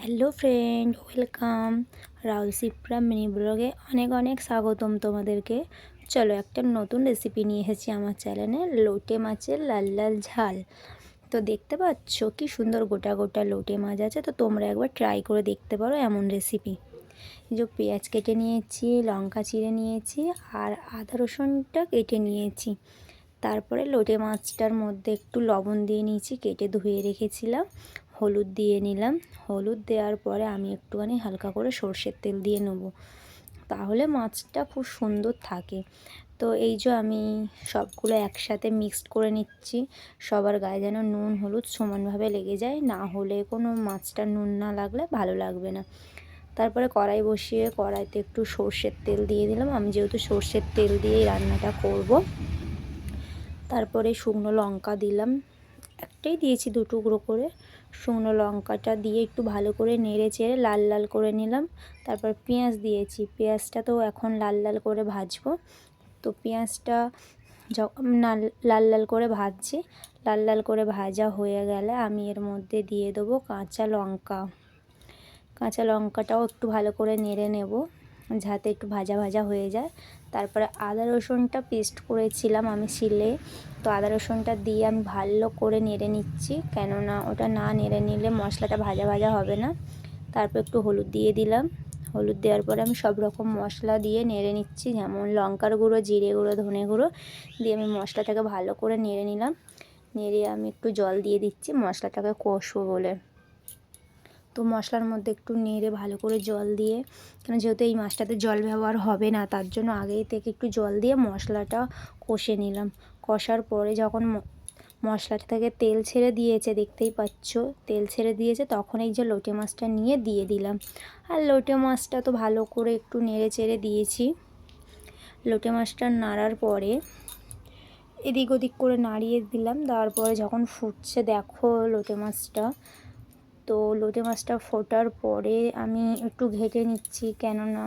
Hello friend, welcome Rahul Sipra mini ব্লগে অনেক অনেক স্বাগতম তোমাদেরকে। চলো একটা নতুন রেসিপি নিয়ে এসেছি আমার চ্যানেলে, লোটে মাছের লাল লাল ঝাল। তো দেখতে পাচ্ছ কি সুন্দর গোটা গোটা লোটে মাছ আছে, তো তোমরা একবার ট্রাই করে দেখতে পারো এমন রেসিপি। যে পেঁয়াজ কেটে নিয়েছি, লঙ্কা চিড়ে নিয়েছি আর আদা রসুনটা কেটে নিয়েছি। তারপরে লোটে মাছটার মধ্যে একটু লবণ দিয়ে নিয়েছি, কেটে ধুয়ে রেখেছিলাম। হলুদ দিয়ে নিলাম। হলুদ দেওয়ার পরে আমি একটুখানি হালকা করে সর্ষের তেল দিয়ে নেব, তাহলে মাছটা খুব সুন্দর থাকে। তো এই যে আমি সবগুলো একসাথে মিক্সড করে নিচ্ছি, সবার গায়ে যেন নুন হলুদ সমানভাবে লেগে যায়, না হলে কোনো মাছটা নুন না লাগলে ভালো লাগবে না। তারপরে কড়াই বসিয়ে কড়াইতে একটু সর্ষের তেল দিয়ে দিলাম, আমি যেহেতু সর্ষের তেল দিয়েই রান্নাটা করব। তারপরে শুকনো লঙ্কা দিলাম, একটাই দিয়েছি 2 টুকরো করে। শুকনো লঙ্কাটা দিয়ে একটু ভালো করে নেড়ে চেড়ে লাল লাল করে নিলাম। তারপর পেঁয়াজ দিয়েছি, পেঁয়াজটা তো এখন লাল লাল করে ভাজবো। তো পেঁয়াজটা যখন লাল লাল করে ভাজছি, লাল লাল করে ভাজা হয়ে গেলে আমি এর মধ্যে দিয়ে দেবো কাঁচা লঙ্কা। কাঁচা লঙ্কাটাও একটু ভালো করে নেড়ে নেব, যাতে একটু ভাজা ভাজা হয়ে যায়। তারপরে আদা রসুনটা পেস্ট করেছিলাম আমি শিলে, তো আদা রসুনটা দিয়ে আমি ভালো করে নেড়ে নিচ্ছি, কেননা ওটা না নেড়ে নিলে মশলাটা ভাজা ভাজা হবে না। তারপর একটু হলুদ দিয়ে দিলাম। হলুদ দেওয়ার পরে আমি সব রকম মশলা দিয়ে নেড়ে নিচ্ছি, যেমন লঙ্কার গুঁড়ো, জিরে গুঁড়ো, ধনে গুঁড়ো দিয়ে আমি মশলাটাকে ভালো করে নেড়ে নিলাম। নেড়ে আমি একটু জল দিয়ে দিচ্ছি মশলাটাকে কষবো বলে। তো মশলার মধ্যে একটু নেড়ে ভালো করে জল দিয়ে, কেন যেহেতু এই মাছটাতে জল ব্যবহার হবে না, তার জন্য আগেই থেকে একটু জল দিয়ে মশলাটা কষে নিলাম। কষার পরে যখন মশলাটা থেকে তেল ছেড়ে দিয়েছে, দেখতেই পাচ্ছ তেল ছেড়ে দিয়েছে, তখন এই যে লোটে মাছটা নিয়ে দিয়ে দিলাম। আর লোটে মাছটা তো ভালো করে একটু নেড়ে চেড়ে দিয়েছি। লোটে মাছটা নাড়ার পরে এদিক ওদিক করে নাড়িয়ে দিলাম। দেওয়ার পরে যখন ফুটছে দেখো লোটে মাছটা, তো লোটে মাছটা ফোটার পরে আমি একটু ঘেটে নিচ্ছি, কেননা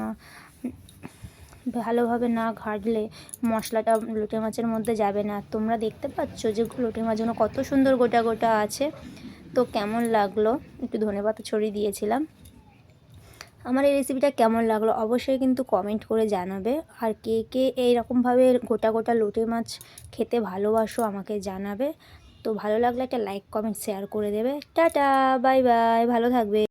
ভালোভাবে না ঘাটলে মশলাটা লোটে মাছের মধ্যে যাবে না। তোমরা দেখতে পাচ্ছ যে লোটে মাছগুলো কত সুন্দর গোটা গোটা আছে। তো কেমন লাগলো, একটু ধনেপাতা ছড়িয়ে দিয়েছিলাম। আমার এই রেসিপিটা কেমন লাগলো অবশ্যই কিন্তু কমেন্ট করে জানাবে। আর কে কে এইরকমভাবে গোটা গোটা লোটে মাছ খেতে ভালোবাসো আমাকে জানাবে। তো ভালো লাগলে একটা লাইক কমেন্ট শেয়ার করে দেবে। টাটা, বাই বাই, ভালো থাকবে।